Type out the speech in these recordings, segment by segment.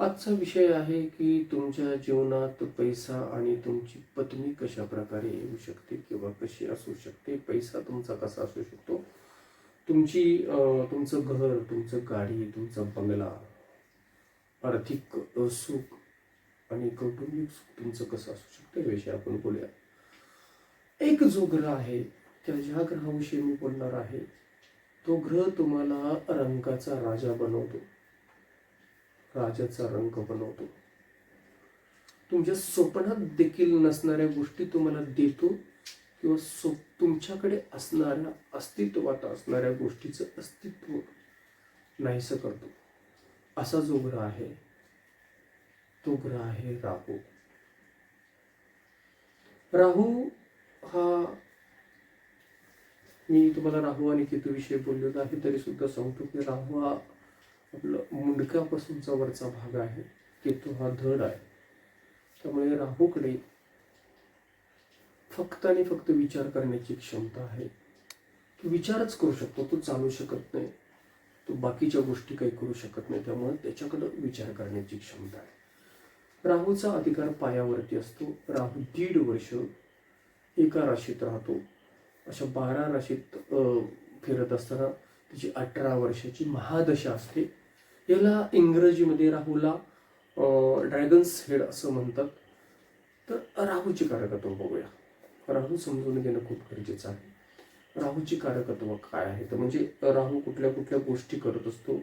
आजचा विषय आहे की तुमच्या जीवनात पैसा आणि तुमची पत्नी कशा प्रकारे येऊ शकते किंवा कशी असू शकते. पैसा तुमचा कसा असू शकतो, तुमचं घर, तुमचं गाडी, तुमचा बंगला, आर्थिक सुख आणि कौटुंबिक सुख तुमचं कसं असू शकतं याविषयी आपण बोलूया. एक जो ग्रह आहे, त्या ज्या ग्रहाविषयी मी बोलणार आहे, तो ग्रह तुम्हाला रंगाचा राजा बनवतो, राजाचा रंग बनवतो. तुमच्या स्वप्नात देखील नसणाऱ्या गोष्टी तुम्हाला देतो किंवा तुमच्याकडे असणाऱ्या अस्तित्वात असणाऱ्या गोष्टीचं अस्तित्व नाहीसं करतो. असा जो ग्रह आहे, तो ग्रह आहे राहू. राहू हा, मी तुम्हाला राहू आणि केतू विषयी बोललेलो आहे, तरी सुद्धा सांगतो की राहू हा आपलं मुंडकापासूनचा वरचा भाग आहे, केतू हा धड आहे. त्यामुळे राहूकडे फक्त आणि फक्त विचार करण्याची क्षमता आहे. तो विचारच करू शकतो, तो चालू शकत नाही, तो बाकीच्या गोष्टी काही करू शकत नाही. त्यामुळे त्याच्याकडे विचार करण्याची क्षमता आहे. राहूचा अधिकार पायावरती असतो. राहू 1.5 वर्ष एका राशीत राहतो. अशा 12 राशीत फिरत असताना त्याची 18 वर्षाची महादशा असते. याला इंग्रजीमध्ये राहूला ड्रॅगन्स हेड असं म्हणतात. तर राहूची कारकत्व बघूया. राहू समजून घेणं खूप गरजेचं आहे. राहूची कारकत्व काय आहे, तर म्हणजे राहू कुठल्या कुठल्या गोष्टी करत असतो,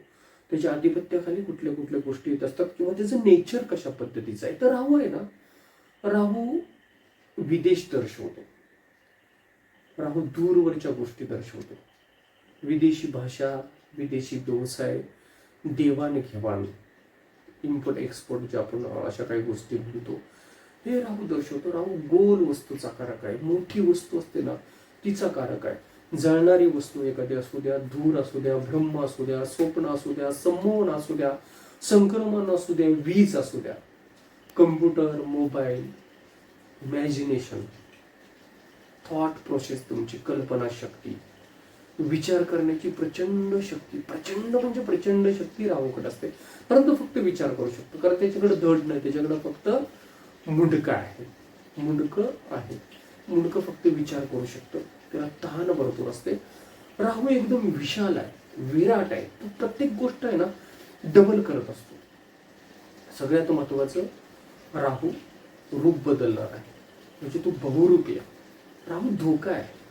त्याच्या आधिपत्याखाली कुठल्या कुठल्या गोष्टी येत असतात किंवा त्याचं नेचर कशा पद्धतीचं आहे. तर राहू आहे ना, राहू विदेश दर्शवतो. राहू दूरवरच्या गोष्टी दर्शवतो. विदेशी भाषा, विदेशी व्यवसाय, देवाणघेवाण, इम्पोर्ट एक्सपोर्ट जे आपण अशा काही गोष्टी म्हणतो, हे राहू दर्शवतो. राहू गोल वस्तूचा कारक आहे. मोठी वस्तू असते ना, तिचा कारक आहे. जळणारी वस्तू एखादी असू द्या, धूर असू द्या, ब्रह्म असू द्या, स्वप्न असू द्या, संमोहन असू द्या, संक्रमण असू द्या, वीज असू द्या, computer, mobile, imagination, thought process, तुमची कल्पना शक्ती, विचार करण्याची प्रचंड शक्ती, प्रचंड म्हणजे प्रचंड शक्ती राहूकडे असते. परंतु फक्त विचार करू शकतो, कारण त्याच्याकडे धड नाही, त्याच्याकडे फक्त मुंडकं आहे. मुंडकं फक्त विचार करू शकतं. त्याला तहान भरपूर असते. राहू एकदम विशाल आहे, विराट आहे. तो प्रत्येक गोष्ट आहे ना, डबल करत असतो. सगळ्यात महत्वाचं, राहू रूप बदलणार आहे, म्हणजे तो बहुरूपी आहे. राहू धोका आहे,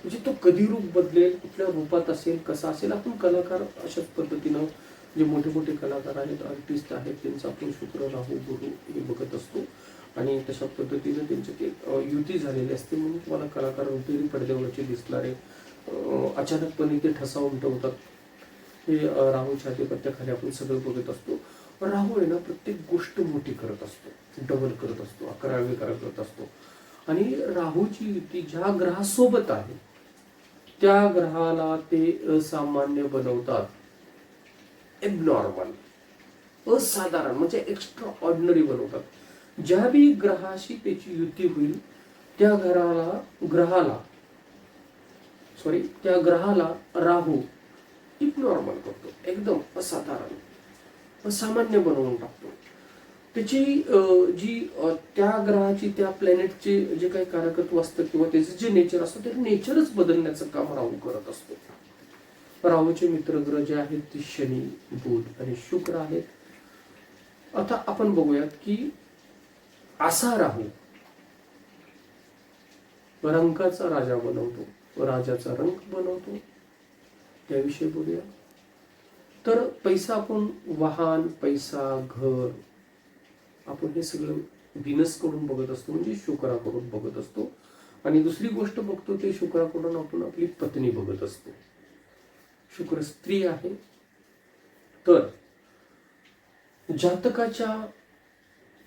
म्हणजे तो कधी रूप बदलेल, कुठल्या रूपात असेल, कसा असेल. आपण कलाकार अशाच पद्धतीनं, जे मोठे मोठे कलाकार आहेत, आर्टिस्ट आहेत, त्यांचा आपण शुक्र, राहू, गुरु हे बघत असतो आणि तशा पद्धतीनं त्यांचे ते युती झालेली असते. म्हणून तुम्हाला कलाकार रुपेरी पडद्यावरचे दिसणारे अचानकपणे ते ठसा उमटवतात. हे राहूच्या आधिपत्याखाली आपण सगळं बघत असतो. राहू आहे ना, प्रत्येक गोष्ट मोठी करत असतो, डबल करत असतो, 11 करत असतो. आणि राहूची युती ज्या ग्रहासोबत आहे, त्या ग्रहाला ते असामान्य बनवतात, एबनॉर्मल, असाधारण, म्हणजे एक्स्ट्रा ऑर्डिनरी बनवतात. ज्या बी ग्रहाशी त्याची युती होईल, त्या ग्रहाला राहू इबनॉर्मल करतो, एकदम असाधारण, असामान्य बनवून टाकतो. त्याची त्या ग्रहाची, त्या प्लॅनेटचे जे काही कारकत्व असतं किंवा त्याचं जे नेचर असतं, ते नेचरच बदलण्याचं काम राहू करत असतो. राहूचे मित्रग्रह जे आहेत ते शनी, बुध आणि शुक्र आहेत. आता आपण बघूयात की असा राहू रंगाचा राजा बनवतो, राजाचा रंग बनवतो, त्याविषयी बोलूया. तर पैसा, आपण वाहन, पैसा, घर, आपण हे सगळं व्हीनस कडून बघत असतो, म्हणजे शुक्राकडून बघत असतो. आणि दुसरी गोष्ट बघतो ते शुक्राकडून आपण आपली पत्नी बघत असतो. शुक्र स्त्री आहे. तर जातकाच्या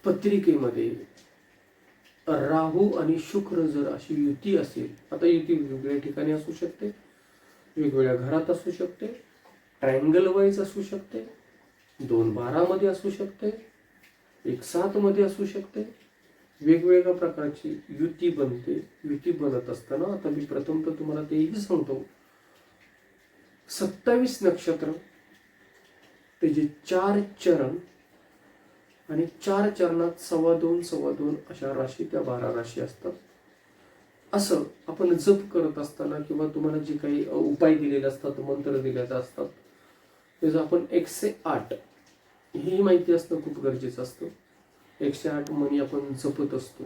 पत्रिकेमध्ये राहू आणि शुक्र जर अशी युती असेल, आता युती वेगवेगळ्या ठिकाणी असू शकते, वेगवेगळ्या घरात असू शकते, ट्रायंगल वाईज असू शकते, 2-12 मध्ये असू शकते, 1-7 मध्ये असू शकते. वेगवेगळ्या प्रकारची युती बनते. युती बनत असताना आता मी प्रथम तर तुम्हाला तेही सांगतो, 27 नक्षत्र त्याचे 4 चरण आणि 4 चरणात 2.5 अशा राशी त्या 12 राशी असतात. असं आपण जप करत असताना किंवा तुम्हाला जे काही उपाय दिलेले असतात, मंत्र दिलेले असतात, त्याचं आपण 108 ही माहिती असणं खूप गरजेचं असतं. 108 म्हणी आपण जपत असतो.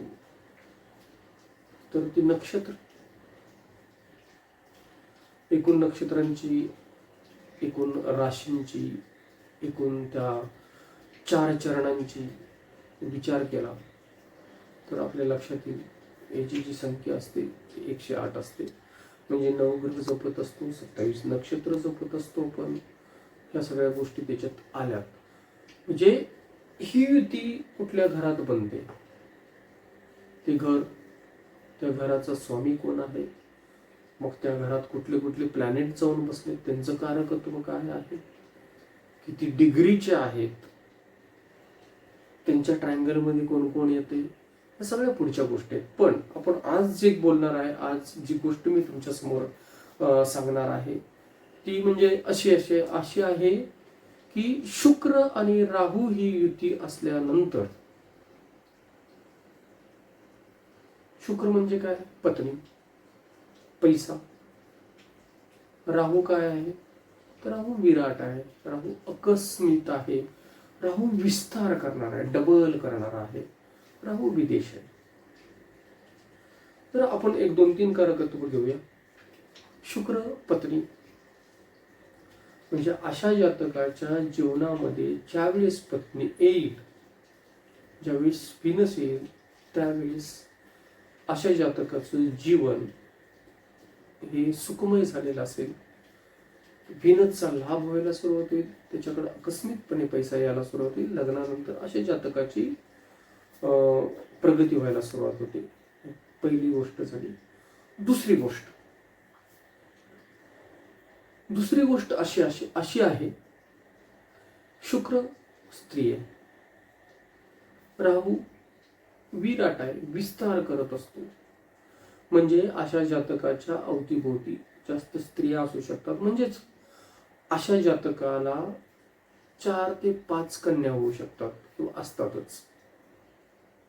तर ती नक्षत्र, एकूण नक्षत्रांची, एकूण राशींची, एकूण त्या 4 चरणांची विचार केला तर आपल्या लक्षात येईल याची जी संख्या असते ती 108 असते. म्हणजे 9 ग्रह जपत असतो, 27 नक्षत्र जपत असतो, पण ह्या सगळ्या गोष्टी त्याच्यात आल्यात. म्हणजे ही युती कुठल्या घरात बनते, ते घर, त्या घराचा स्वामी कोण आहे, मग त्या घरात कुठले कुठले प्लॅनेट जाऊन बसले, त्यांचं कारकत्व काय आहे, किती डिग्रीचे आहेत, त्यांच्या ट्रायंगलमध्ये कोण कोण येते, या सगळ्या पुढच्या गोष्टी आहेत. पण आपण आज जे बोलणार आहे, आज जी गोष्ट मी तुमच्या समोर सांगणार आहे ती म्हणजे अशी आहे की शुक्र आणि राहू ही युती असल्यानंतर, शुक्र म्हणजे काय, पत्नी, पैसा. राहू काय आहे, तर राहू विराट आहे, राहू आकस्मित आहे, राहू विस्तार करणार आहे, डबल करणार आहे, राहू विदेश आहे. तर आपण 1, 2, 3 कारकत्व घेऊया. शुक्र पत्नी म्हणजे अशा जातकाच्या जीवनामध्ये ज्यावेळेस पत्नी येईल, ज्यावेळेस व्हीनस येईल, त्यावेळेस अशा जातकाचं जीवन हे सुखमय झालेलं असेल. व्हीनसचा लाभ व्हायला सुरुवात होईल, त्याच्याकडे आकस्मिकपणे पैसा यायला सुरुवात होईल. लग्नानंतर अशा जातकाची प्रगती व्हायला सुरुवात होते. पहिली गोष्ट झाली. दुसरी गोष्ट अशी आहे, शुक्र स्त्री आहे, राहू विराट आहे, विस्तार करत असतो. म्हणजे अशा जातकाच्या अवतीभोवती जास्त स्त्रिया असू शकतात. म्हणजेच अशा जातकाला 4 ते 5 कन्या होऊ शकतात किंवा असतातच.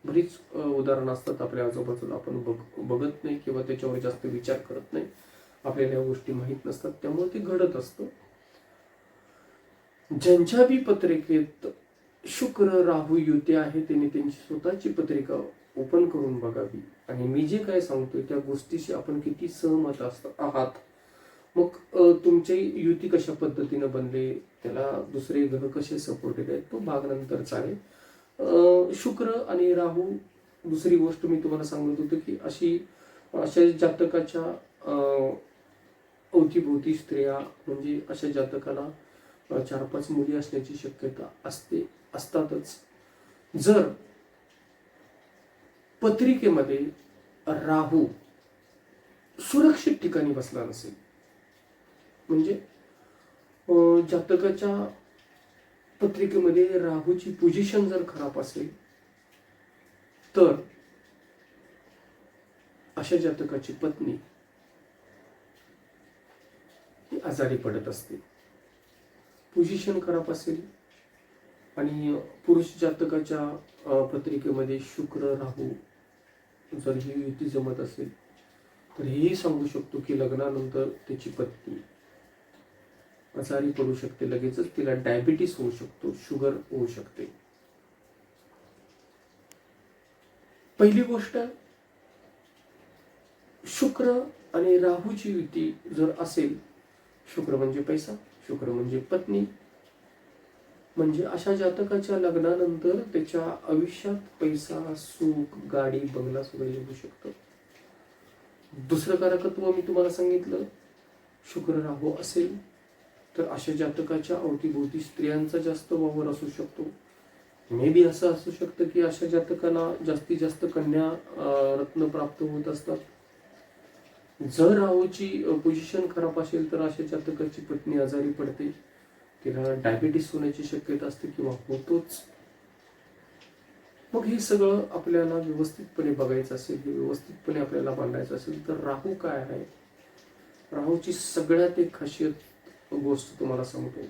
बरीच उदाहरणं असतात आपल्या आजूबाजूला, आपण बघत नाही किंवा त्याच्यावर जास्त विचार करत नाही, आपल्याला या गोष्टी माहीत नसतात, त्यामुळे ते घडत असतं. ज्यांच्या बी पत्रिकेत शुक्र राहू युती आहे त्यांनी त्यांची स्वतःची पत्रिका ओपन करून बघावी आणि मी जे काय सांगतोय त्या गोष्टीशी आपण किती सहमत आहात. मग तुमची युती कशा पद्धतीने बनले, त्याला दुसरे ग्रह कसे सपोर्टेड आहेत, तो भाग नंतर चालेल. शुक्र आणि राहू, दुसरी गोष्ट मी तुम्हाला सांगत होतो की अशा जातकाच्या अवतीभोवती स्त्रिया, म्हणजे अशा जातकाला 4-5 मुली असण्याची शक्यता असतातच. जर पत्रिकेमध्ये राहू सुरक्षित ठिकाणी बसला नसेल, म्हणजे जातकाच्या पत्रिकेमध्ये राहूची पोझिशन जर खराब असेल तर अशा जातकाची पत्नी ही आजारी पडत असते. पोझिशन खराब असेल आणि पुरुष जातकाच्या पत्रिकेमध्ये शुक्र राहू जर ही युती जमत असेल तर हेही सांगू शकतो की लग्नानंतर त्याची पत्नी आजारी पडू शकते, लगेचच तिला डायबिटीस होऊ शकतो, शुगर होऊ शकते. पहिली गोष्ट, शुक्र आणि राहूची युती जर असेल, शुक्र म्हणजे पैसा, शुक्र म्हणजे पत्नी, म्हणजे अशा जातकाच्या लग्नानंतर त्याच्या आयुष्यात पैसा, सुख, गाडी, बंगला सगळं येऊ शकतं. दुसरं कारकत्व मी तुम्हाला सांगितलं, शुक्र राहू असेल तर अशा जातकाच्या अवतीभोवती स्त्रियांचा जास्त वावर असू शकतो. मे बी असं असू शकतं की अशा जातकाला जास्तीत जास्त कन्या रत्न प्राप्त होत असतात. जर राहूची पोझिशन खराब असेल तर अशा जातकाची पत्नी आजारी पडते, तिला डायबिटीस होण्याची शक्यता असते किंवा होतोच. मग हे सगळं आपल्याला व्यवस्थितपणे बघायचं असेल, हे व्यवस्थितपणे आपल्याला मांडायचं असेल तर राहू काय आहे, राहूची सगळ्यात एक खासियत गोष्ट तुम्हाला सांगतो.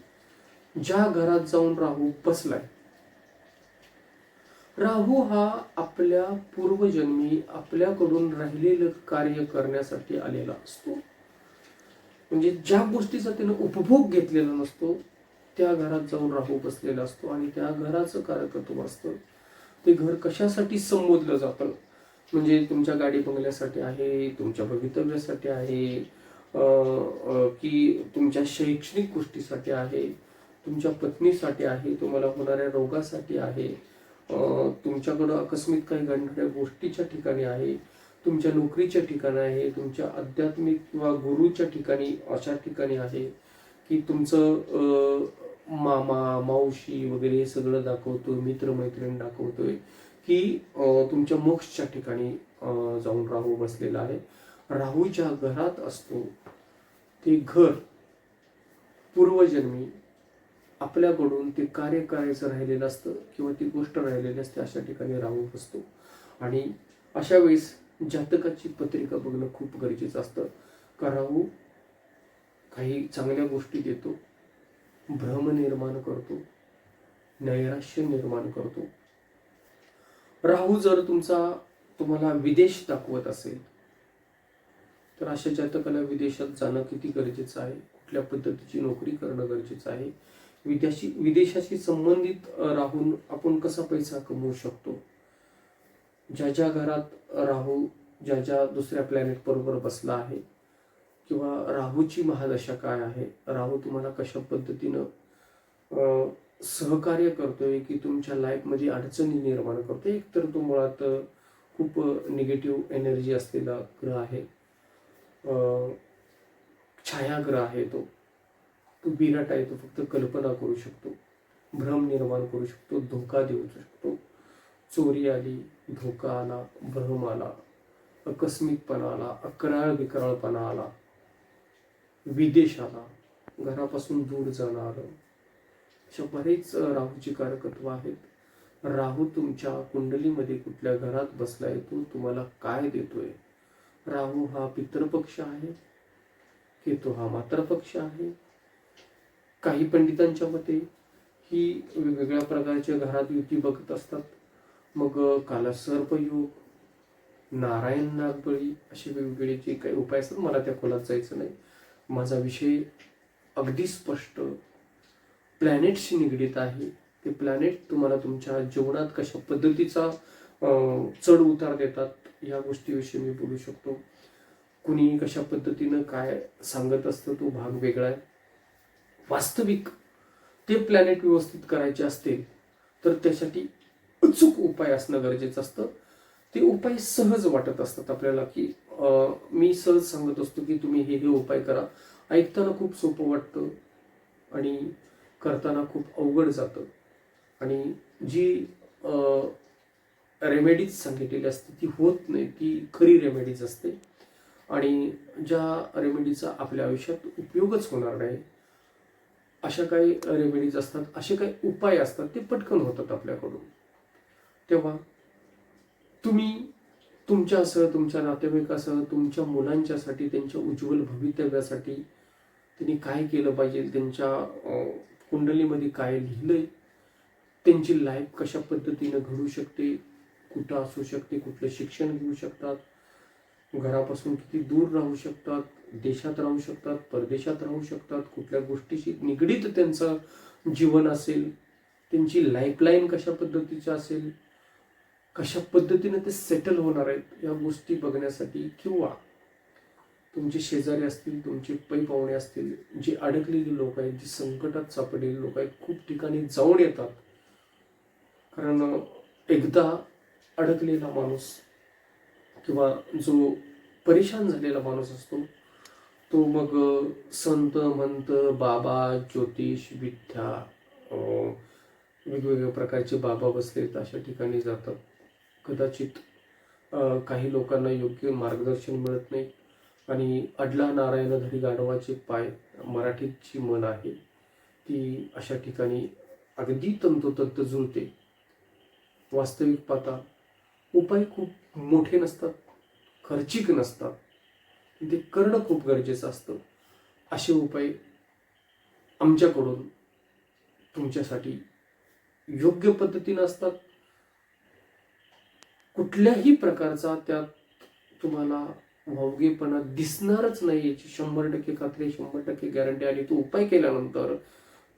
ज्या घरात जाऊन राहू बसलाय, राहू हा आपल्या पूर्वजन्मी आपल्याकडून राहिलेलं कार्य करण्यासाठी आलेला असतो. म्हणजे ज्या गोष्टीचा त्यानं उपभोग घेतलेला नसतो त्या घरात जाऊन राहू बसलेला असतो आणि त्या घराचं कारकत्व असतं. ते घर कशासाठी संबोधलं जातं, म्हणजे तुमच्या गाडी बंगल्यासाठी आहे, तुमच्या भवितव्यासाठी आहे, की तुमच्या शैक्षणिक गोष्टीसाठी आहे, तुमच्या पत्नीसाठी आहे, तुम्हाला होणाऱ्या रोगासाठी आहे, तुमच्याकडं आकस्मिक काही घडणाऱ्या गोष्टीच्या ठिकाणी आहे, तुमच्या नोकरीच्या ठिकाणी आहे, तुमच्या आध्यात्मिक किंवा गुरुच्या ठिकाणी अशा ठिकाणी आहे की तुमचं मामा मावशी वगैरे हे सगळं दाखवतोय, मित्रमैत्रीण दाखवतोय की तुमच्या मोक्षच्या ठिकाणी जाऊन राहू बसलेला आहे. राहू ज्या घरात असतो ते घर पूर्वजन्मी आपल्याकडून ते कार्य करायचं राहिलेलं असतं किंवा ती गोष्ट राहिलेली असते, अशा ठिकाणी राहू बसतो. आणि अशा वेळेस जातकाची पत्रिका बघणं खूप गरजेचं असतं. कारण राहू काही चांगल्या गोष्टी देतो, भ्रम निर्माण करतो, नैराश्य निर्माण करतो. राहू जर तुम्हाला विदेश दाखवत असेल तर अशा जातकाला विदेशात जाणं किती गरजेचं आहे, कुठल्या पद्धतीची नोकरी करणं गरजेचं आहे, विदेशाशी संबंधित राहून आपण कसा पैसा कमवू शकतो, ज्या ज्या घरात राहू ज्या दुसऱ्या प्लॅनेट बरोबर बसला आहे, किंवा राहूची महादशा काय आहे, राहू तुम्हाला कशा पद्धतीनं सहकार्य करतोय की तुमच्या लाईफमध्ये अडचणी निर्माण करतोय. एकतर तो मुळात खूप निगेटिव्ह एनर्जी असलेला ग्रह आहे, छायाग्रह आहे, तो बिराट आहे, तो फक्त कल्पना करू शकतो, भ्रम निर्माण करू शकतो, धोका देऊ शकतो. चोरी आली, धोका आला, भ्रम आला, आकस्मिकपणा आला, अकराळ विकराळपणा आला, विदेश आला, घरापासून दूर जाणं आलं, अशा बरेच राहूची कारकत्व आहेत. राहू तुमच्या कुंडलीमध्ये कुठल्या घरात बसलाय, तो तुम्हाला काय देतोय. राहू हा पितृपक्ष आहे, केतू हा मातृपक्ष आहे. काही पंडितांच्या मते ही वेगवेगळ्या प्रकारच्या घरात युती बघत असतात. मग कालसर्पयोग, नारायण नागबळी असे वेगवेगळे जे काही उपाय असतात, मला त्या खोलात जायचं नाही. माझा विषय अगदी स्पष्ट प्लॅनेटशी निगडीत आहे. ते प्लॅनेट तुम्हाला तुमच्या जीवनात कशा पद्धतीचा चढ उतार देतात या गोष्टीविषयी मी बोलू शकतो. कुणी कशा पद्धतीनं काय सांगत असतं तो भाग वेगळा आहे. वास्तविक ते प्लॅनेट व्यवस्थित करायचे असतील तर त्यासाठी अचूक उपाय असणं गरजेचं असतं. ते उपाय सहज वाटत असतात आपल्याला, की मी सहज सांगत असतो की तुम्ही हे उपाय करा. ऐकताना खूप सोपं वाटतं आणि करताना खूप अवघड जातं. आणि जी रेमेडीज सांगितलेली असते ती होत नाही, ती खरी रेमेडीज असते. आणि ज्या रेमेडीचा आपल्या आयुष्यात उपयोगच होणार नाही अशा काही रेमेडीज असतात, असे काही उपाय असतात, ते पटकन होतात आपल्याकडून. तेव्हा तुम्ही तुमच्यासह, तुमच्या नातेवाईकासह, तुमच्या मुलांच्यासाठी, त्यांच्या उज्ज्वल भवितव्यासाठी त्यांनी काय केलं पाहिजे, त्यांच्या कुंडलीमध्ये काय लिहिलंय, त्यांची लाईफ कशा पद्धतीनं घडू शकते, कुठं असू शकते, कुठलं शिक्षण घेऊ शकतात, घरापासून किती दूर राहू शकतात, देशात राहू शकतात, परदेशात राहू शकतात, कुठल्या गोष्टीशी निगडीत त्यांचं जीवन असेल, त्यांची लाईफलाईन कशा पद्धतीची असेल, कशा पद्धतीने ते सेटल होणार आहेत या गोष्टी बघण्यासाठी, किंवा तुमचे शेजारी असतील, तुमचे पै पाहुणे असतील, जे अडकलेली लोक आहेत, जी संकटात सापडलेली लोक आहेत, खूप ठिकाणी जाऊन येतात. कारण एकदा अडकलेला माणूस किंवा जो परेशान झालेला माणूस असतो तो मग संत, मंत, बाबा, ज्योतिष, विद्या, वेगवेगळ्या प्रकारचे बाबा बसलेत अशा ठिकाणी जातात. कदाचित काही लोकांना योग्य मार्गदर्शन मिळत नाही आणि अडला नारायण धरी गाढवाचे पाय, मराठीत जी म्हण आहे ती अशा ठिकाणी अगदी तंतोतंत जुळते. वास्तविक पाहता उपाय खूप मोठे नसतात, खर्चिक नसतात, ते करणं खूप गरजेचं असतं. असे उपाय आमच्याकडून तुमच्यासाठी योग्य पद्धतीनं असतात. कुठल्याही प्रकारचा त्यात तुम्हाला वावगेपणा दिसणारच नाही याची 100% खात्री, 100% गॅरंटी. आणि तो उपाय केल्यानंतर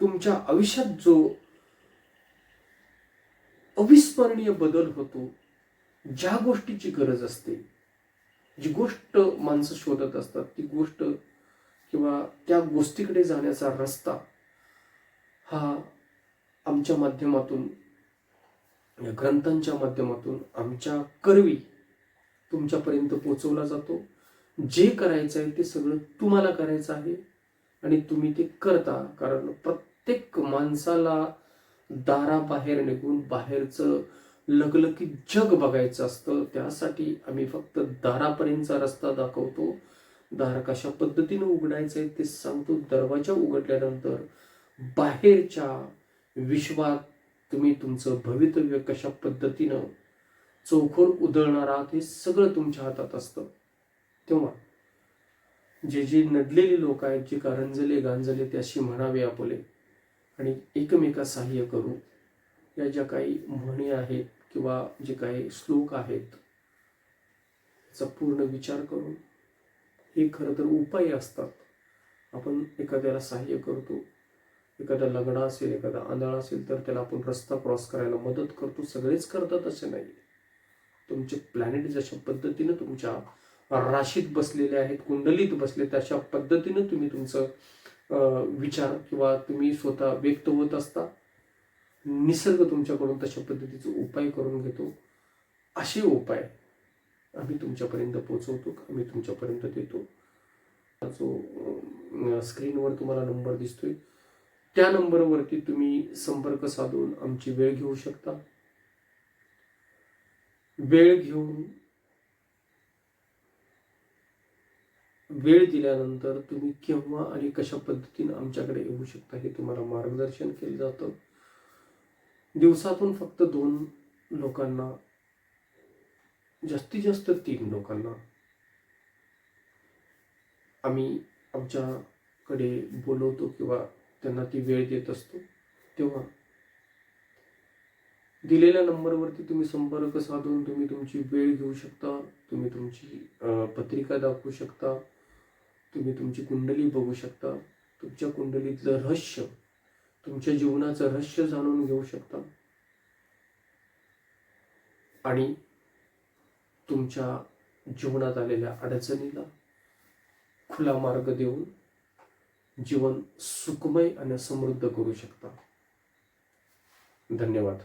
तुमच्या आयुष्यात जो अविस्मरणीय बदल होतो, ज्या गोष्टीची गरज असते, जी गोष्ट माणसं शोधत असतात, ती गोष्ट किंवा त्या गोष्टीकडे जाण्याचा रस्ता हा आमच्या माध्यमातून, या ग्रंथांच्या माध्यमातून आमच्या करवी तुमच्यापर्यंत पोहोचवला जातो. जे करायचं आहे ते सगळं तुम्हाला करायचं आहे आणि तुम्ही ते करता. कारण प्रत्येक माणसाला दाराबाहेर निघून बाहेरचं लखलखीत जग बघायचं असतं. त्यासाठी आम्ही फक्त दारापर्यंतचा रस्ता दाखवतो. दार कशा पद्धतीने उघडायचं आहे ते सांगतो. दरवाजा उघडल्यानंतर बाहेरच्या विश्वात तुम्ही तुमचं भवितव्य कशा पद्धतीनं चौखोर उधळणार आहात हे सगळं तुमच्या हातात असतं. तेव्हा जे नडलेली लोक आहेत, जे कारंजले गांजले त्याशी म्हणावे आपुले आणि एकमेका सहाय्य करू. या ज्या काही म्हणी आहेत किंवा जे काही श्लोक आहेत याचा पूर्ण विचार करून, हे खरं तर उपाय असतात. आपण एखाद्याला सहाय्य करतो, एखादा लंगडा असेल, एखादा आंधळा असेल तर त्याला आपण रस्ता क्रॉस करायला मदत करतो. सगळेच करतात असे नाही. तुमचे प्लॅनेट जशा पद्धतीनं तुमच्या राशीत बसलेले आहेत, कुंडलीत बसले, तशा पद्धतीनं तुम्ही तुमचं विचार किंवा तुम्ही स्वतः व्यक्त होत असता. निसर्ग तुमच्याकडून तशा पद्धतीचे उपाय करून घेतो. असे उपाय आम्ही तुमच्यापर्यंत पोहोचवतो, आम्ही तुमच्यापर्यंत देतो. जो स्क्रीनवर तुम्हाला नंबर दिसतोय त्या नंबरवरती तुम्ही संपर्क साधून आमची वेळ घेऊ शकता. वेळ घेऊन वेळ दिल्यानंतर तुम्ही केव्हा आणि कशा पद्धतीने आमच्याकडे येऊ शकता हे तुम्हाला मार्गदर्शन केलं जातं. दिवसातून फक्त 2 लोकांना, जास्तीत जास्त 3 लोकांना आम्ही आमच्याकडे बोलवतो किंवा त्यांना ती वेळ देत असतो. तेव्हा दिलेल्या नंबरवरती तुम्ही संपर्क साधून तुम्ही तुमची वेळ घेऊ शकता. तुम्ही तुमची पत्रिका दाखवू शकता. तुम्ही तुमची कुंडली बघू शकता. तुमच्या कुंडलीतलं रहस्य, तुमच्या जीवनाचं रहस्य जाणून घेऊ शकता आणि तुमच्या जीवनात आलेल्या अडचणीला खुला मार्ग देऊन जीवन सुखमय आणि समृद्ध करू शकता. धन्यवाद.